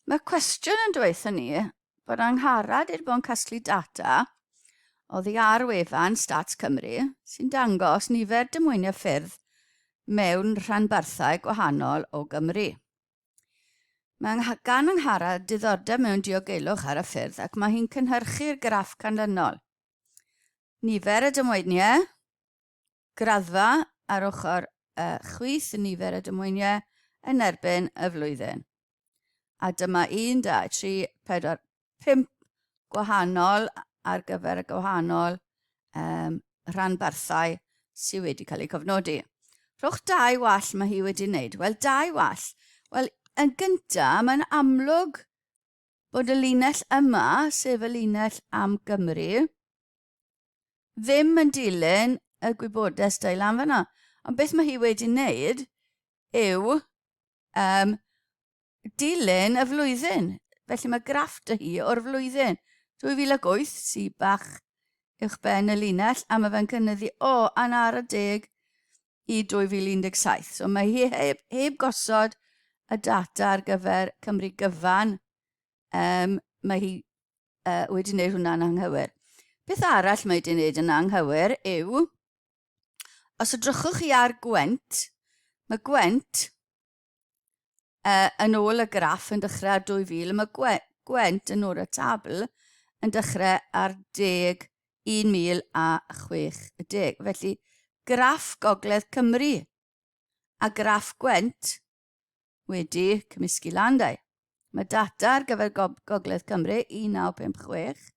Mae cwestiwn yn dweud ni bod Angharad wedi bod yn casglu data oddi ar wefan Stats Cymru sy'n dangos nifer dymwyniau ffyrdd mewn rhanbarthau gwahanol o Gymru. Mae gan Angharad diddordeb mewn diogelwch ar y ffyrdd ac mae hi'n cynhyrchu'r graff canlynol. Nifer y dymwyniau, graddfa ar ochr chwith nifer y dymwyniau yn erbyn y flwyddyn. A dyma 1, 2, 3, 4, 5 gwahanol ar gyfer y gwahanol rhanbarthau sydd wedi cael eu cofnodi. Rhowch 2 wall mae hi wedi wneud. Wel, 2 wall. Wel, yn gyntaf, mae'n amlwg bod y linell yma, sef y linell am Gymru, ddim yn dilyn y gwybodaeth dail am fyna. Ond beth mae hi wedi wneud yw dilyn y flwyddyn. Felly mae graff dy hi o'r flwyddyn 2008 sy'n bach uwchben y linell a mae fe'n cynyddu anar y 10 i 2017. So mae hi heb gosod y data ar gyfer Cymru gyfan. Mae hi wedi wneud hwnna'n anghywir. Beth arall mae wedi wneud yn anghywir yw, os ydrychwch chi ar Gwent, mae Gwent yn ôl y graff yn dechrau ar 2000, mae Gwent yn ôl y tabl yn dechrau ar 10,1060. Felly, graff Gogledd Cymru a graff Gwent wedi cymysgu landau. Mae data ar gyfer Gogledd Cymru 1956,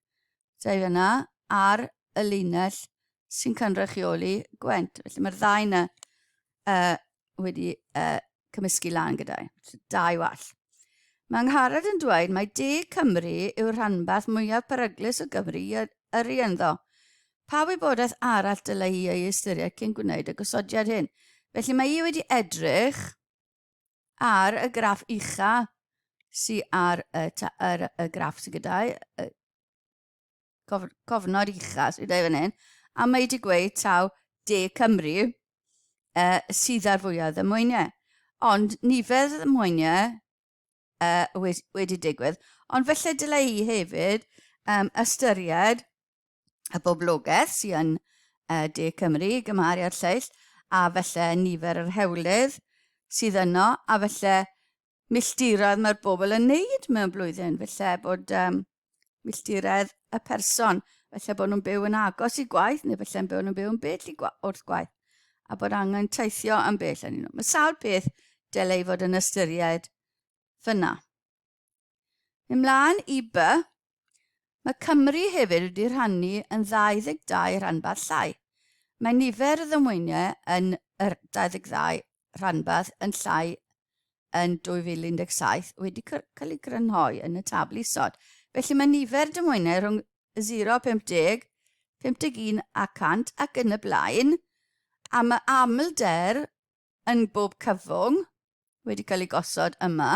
sef yna ar y linell sy'n cynrychioli Gwent. Felly mae'r ddau yna wedi cymysgu lan gyda'i. 2 wall. Mae Angharad yn dweud mai De Cymru yw'r rhanbarth mwyaf peryglus o Gymru yr ynddo. Pa wybodaeth arall dylai hi ei ystyried cyn gwneud y gosodiad hyn? Felly mae hi wedi edrych ar y graff ucha sy'n ar y graff sy'n gyda'i, cofnod ucha sy'n dweud fan hyn, a mae wedi gweud taw De Cymru sydd ar fwyaf ddymwyniau. Ond nifer y ddymwyniau wedi digwydd, ond felly dylai hi hefyd ystyried y boblogaeth sy'n De Cymru, gymharu â'r lleill, a felly nifer yr hewlydd sydd yno, a felly milltiroedd mae'r bobl yn neud mewn blwyddyn, felly bod milltiroedd y person, felly bod nhw'n byw yn agos i gwaith, neu felly bod nhw'n byw yn bell wrth gwaith, a bod angen teithio yn bell yn nhw. Mae sawl peth dylai fod yn ystyried fyna. Ymlaen i B, mae Cymru hefyd wedi rhannu yn 22 rhanbarth llai. Mae nifer y ddymwyniau yn yr 22 rhanbarth yn llai yn 2017 wedi cael ei grynhoi yn y tabl isod. Felly mae nifer dymwyniau rhwng 0,50, 51 a 100 ac yn y blaen, a mae amlder yn bob cyfwng wedi cael ei gosod yma,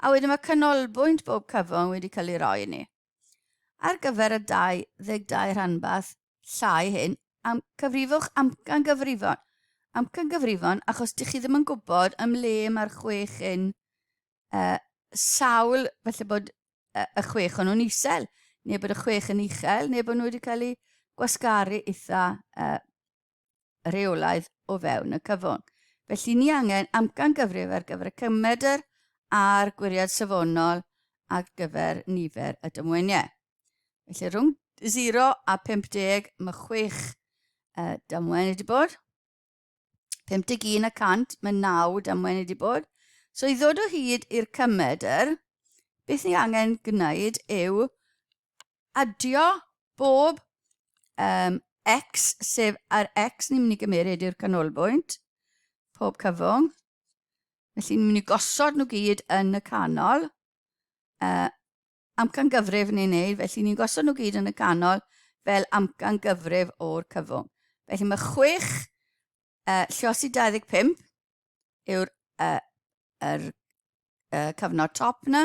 a wedyn mae canolbwynt bob cyfwng wedi cael ei roi i ni. Ar gyfer y 22 rhanbarth llai hyn, cyfrifwch amcangyfrifon. Amcangyfrifon achos dych chi ddim yn gwybod ym le mae'r 6 yn sawl, felly bod y 6 o'n nhw'n isel, neu bod y 6 yn uchel, neu bod nhw wedi cael ei gwasgaru eitha reolaidd o fewn y cyfwng. Felly ni angen amcangyfrif ar gyfer y cymedr a'r gwiriad safonol ar gyfer nifer y dymwyniau. Felly rhwng 0 a 50 mae 6 dymwen wedi bod. 51 a 100 mae 9 dymwen wedi bod. So i ddod o hyd i'r cymedr, beth ni angen gwneud yw adio bob x, sef ar x ni'n mynd i gymeryd i'r canolbwynt, pob cyfwng. Felly ni'n mynd i gosod nhw gyd yn y canol. Amcangyfrif ni'n neud, felly ni'n gosod nhw gyd yn y canol fel amcangyfrif o'r cyfwng. Felly mae 6 lluosi 25 yw'r cyfnod top na,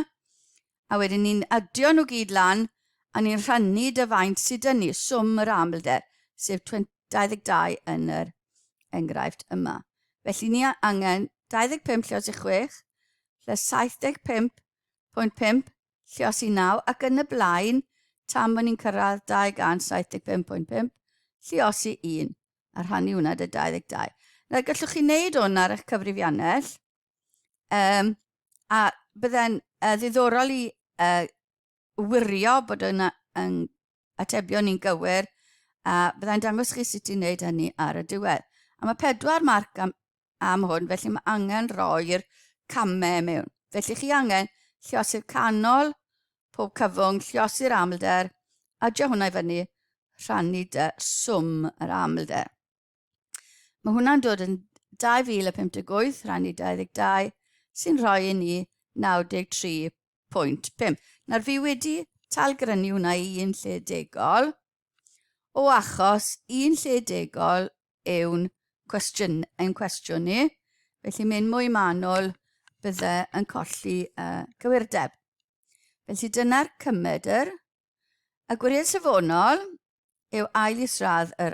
a wedyn ni'n adio nhw gyd lan a ni'n rhannu dyfaint sydd yn ni, swm yr amlder, sef 22 yn yr enghraifft yma. Felly ni angen 25 lluosi 6, lle 75 275.5, lluosi 9, ac yn y blaen, tan bod ni'n cyrraedd 275.5, lluosi 1, a rhannu hwnna dy 22. Na, gallwch chi wneud hwn ar eich cyfrifiannell, a bydde'n ddiddorol i wirio bod yna yn atebion ni'n gywir, a byddai'n dangos chi sut i wneud hynny ar y diwedd. A mae 4 marc am hwn, felly mae angen roi'r camau mewn. Felly chi angen lluosi'r canol, pob cyfwng, lluosi'r amlder, adio hwnna i fyny, rhannu dy swm yr amlder. Mae hwnna'n dod yn 2,058 rhannu 22, sy'n rhoi i ni 93.5. Nawr fi wedi talgrynu hwnna i un lle degol, o achos un lle degol yw'n cwestiwn ni, felly mynd mwy manwl bydde yn colli cywirdeb. Felly dyna'r cymedr. Y gwiriad safonol yw ail isradd yr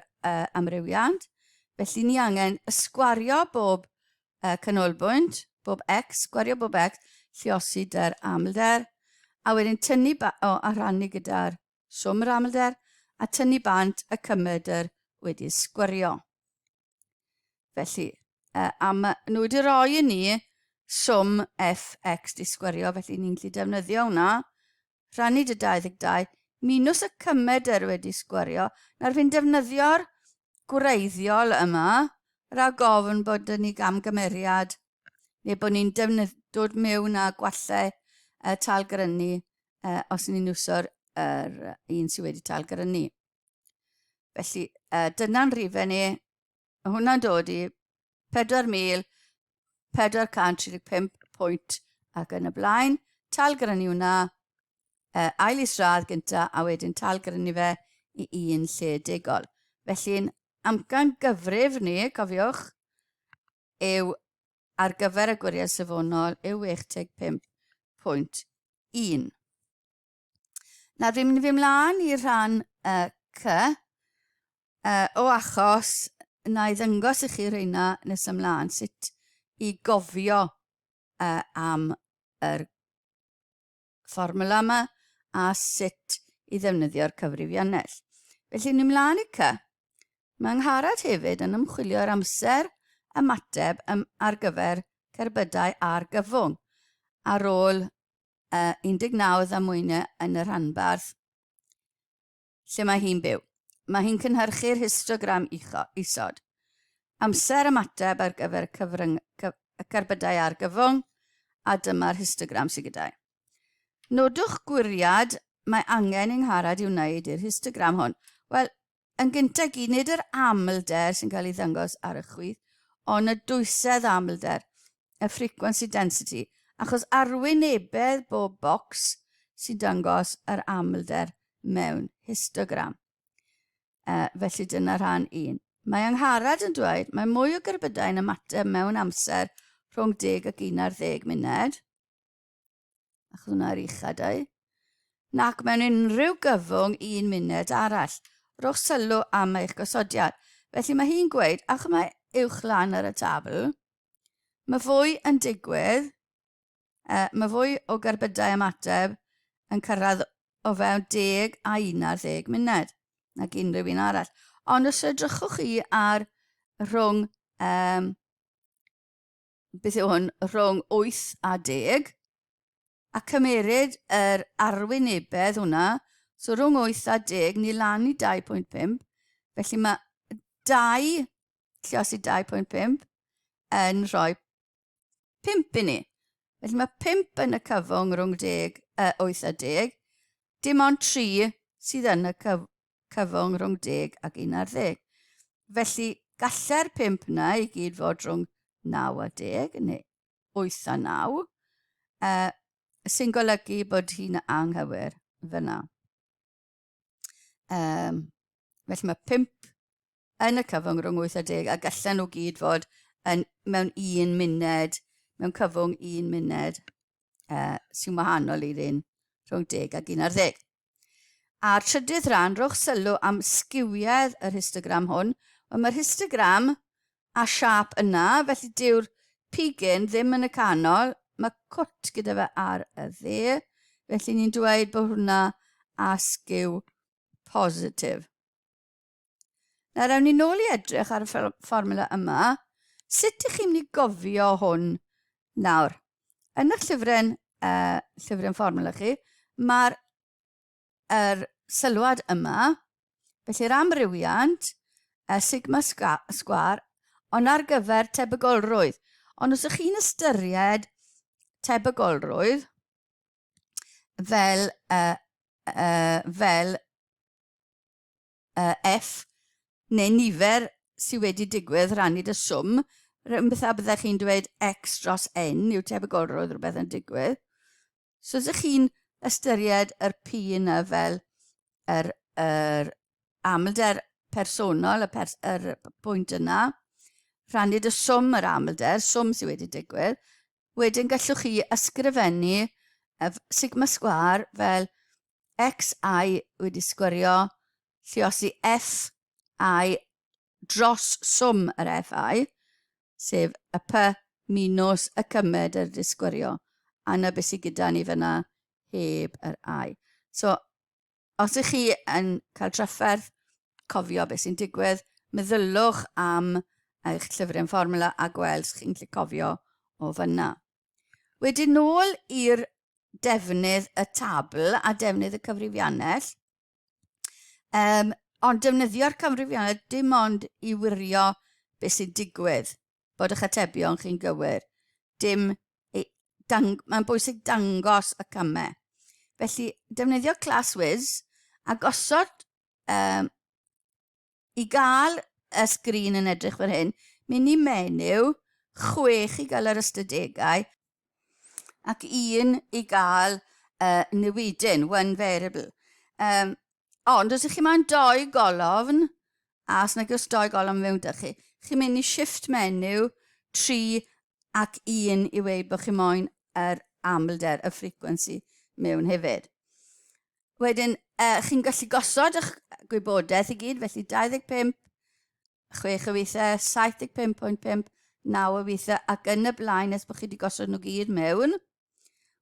amrywiant, felly ni angen ysgwario bob canolbwynt, bob x, sgwario bob x, lluosi dy'r amlder, a wedyn tynnu a rhannu gyda'r swm yr amlder, a tynnu bant y cymedr wedi sgwario. Felly, nhw wedi rhoi i ni swm fx di sgwario, felly ni'n gallu defnyddio hwnna, rhannu dy 22, minus y cymedr wedi sgwario. Nawr fi'n defnyddio'r gwreiddiol yma, rhaid gofyn bod ni gamgymeriad, neu bod ni'n dod mewn â gwallau talgrynu os ni'n iwsio'r un sydd wedi talgrynu. Felly, dyna'n rhifau ni. Hwna'n dod i 4,435 pwynt ac yn y blaen. Talgrynu hwnna, ail isradd gynta, a wedyn talgrynu fe i un lle degol. Felly'n amcan gyfrif ni, cofiwch, yw ar gyfer y gwiriad safonol yw 65.1. Nawr fi'n mynd i fi mlaen i rhan C, o achos na i ddangos i chi rheina nes ymlaen sut i gofio am yr fformula yma a sut i ddefnyddio'r cyfrifiannell. Felly ni mlaen i C. Mae Angharad hefyd yn ymchwilio'r amser ymateb ar gyfer cerbydau a'r gyfwng ar ôl 19 ddamwynau yn y rhanbarth lle mae hi'n byw. Mae hi'n cynhyrchu'r histogram isod. Amser ymateb ar gyfer cerbydau a'r gyfwng, a dyma'r histogram sydd gyda'i. Nodwch gwiriad mae angen yng Angharad i wneud i'r histogram hwn. Wel, yn gyntaf i nid yr amlder sy'n cael ei ddangos ar y chwith, ond y dwysedd amlder, y frequency density, achos arwynebedd bob bocs sy'n dangos yr amlder mewn histogram. Felly dyna rhan 1. Mae Angharad yn dweud mae mwy o gerbydau'n ymateb mewn amser rhwng 10 ac 11 munud. Achos hwnna'r uchadau. Nac mewn unrhyw gyfwng 1 munud arall. Rhowch sylw am eich gosodiad. Felly mae hi'n gweud, ach mae uwch lan ar y tabl, mae fwy yn digwydd, mae fwy o gerbydau ymateb yn cyrraedd o fewn 10 a 11 munud nag unrhyw un arall. Ond os edrychwch chi ar rhwng, beth yw hwn, rhwng 8 a 10, a cymeryd yr arwynebedd hwnna, so rhwng 8 a 10, ni lan i 2.5, felly mae 2, lluosi 2.5, yn rhoi 5 i ni. Felly mae 5 yn y cyfwng rhwng 8 a 10, dim ond 3 sydd yn y cyfwng rhwng 10 ac 11. Felly gallai'r 5 yna i gyd fod rhwng 9 a 10, neu 8 a 9, sy'n golygu bod hi'n anghywir fyna. Felly mae 5 yn y cyfwng rhwng 8 a 10, a gallen nhw gyd fod mewn 1 munud, mewn cyfwng 1 munud, sy'n wahanol i'r un rhwng 10 ac 11. A'r trydydd rhan, rhowch sylw am sgiwiedd yr histogram hwn. Mae'r histogram a siap yna, felly dyw'r pigyn ddim yn y canol, mae cwt gyda fe ar y dde, felly ni'n dweud bod hwnna asgyw positif. Nawr, awn ni nôl i edrych ar y fformula yma. Sut ych chi'n mynd i gofio hwn nawr? Yn eich llyfrau fformula chi, mae'r sylwad yma, felly'r amrywiant, sigma sgwar, ond ar gyfer tebygolrwydd. Ond os ych chi'n ystyried tebygolrwydd fel F neu nifer sydd wedi digwydd rhannu dy swm, rhywbeth a byddech chi'n dweud x dros n yw tebygolrwydd rhywbeth yn digwydd. So os ych chi'n ystyried yr P yna fel yr amlder personol, yr pwynt yna, rhannu dy swm yr amlder, swm sydd wedi digwydd, wedyn gallwch chi ysgrifennu sigma sgwar fel xi wedi sgwario lluosi fi dros swm yr fi, sef y p minus y cymed yr disgwario. A yna beth sydd gyda ni fyna heb yr i. So, os ych chi yn cael trafferth, cofio beth sy'n digwydd, meddylwch am eich llyfrau'n fformula a gweld chi'n gallu cofio o fyna. Wedyn nôl i'r defnydd y tabl a defnydd y cyfrifiannell. Ond defnyddio'r cyfrifiannell dim ond i wirio beth sy'n digwydd, bod eich atebion chi'n gywir. Mae'n bwysig dangos y cymau. Felly, defnyddio class whiz a gosod i gael y sgrin yn edrych fel hyn, mynd i menyw 6 i gael yr ystadegau ac 1 i gael newidyn, one variable. Ond os ych chi mewn 2 golofn, a os nag oes 2 golofn mewn dych chi, chi'n mynd i shift menyw 3 ac 1 i weid bod chi moyn yr amlder, y frequency mewn hefyd. Wedyn, chi'n gallu gosod eich gwybodaeth i gyd, felly 25, 6 y weithiau, 75.5, 9 y weithiau, ac yn y blaen nes bod chi wedi gosod nhw gyd mewn.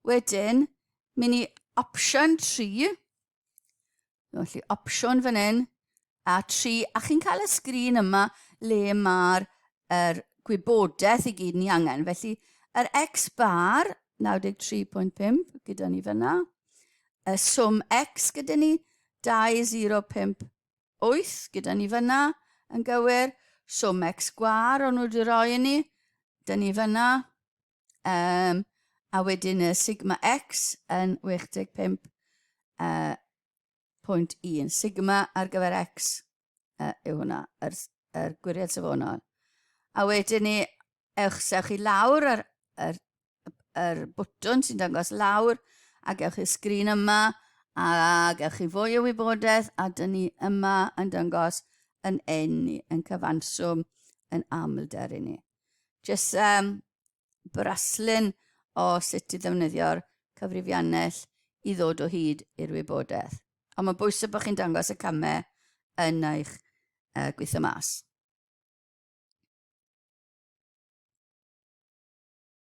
Wedyn, mynd i opsiwn 3, felly opsiwn fan hyn, a 3, a chi'n cael y sgrin yma le mae'r gwybodaeth i gyd ni angen. Felly, yr x bar, 93.5, gyda ni fyna. Y swm x gyda ni, 2058, gyda ni fyna, yn gywir. Swm x gwar, o'n nhw wedi roi ni, gyda ni fyna. A wedyn y sigma x yn 65.1. Sigma ar gyfer x yw hwnna, yr gwiriad safonol. A wedyn ni, sewch chi lawr yr bwtwn sy'n dangos lawr, a gewch chi sgrin yma, a gewch chi fwy o wybodaeth, a dyn ni yma yn dangos yn enni, yn cyfanswm, yn amlder i ni. Jyst braslun o sut i ddefnyddio'r cyfrifiannell i ddod o hyd i'r wybodaeth. Ond mae'n bwysig bod chi'n dangos y camau yn eich gweithio mas.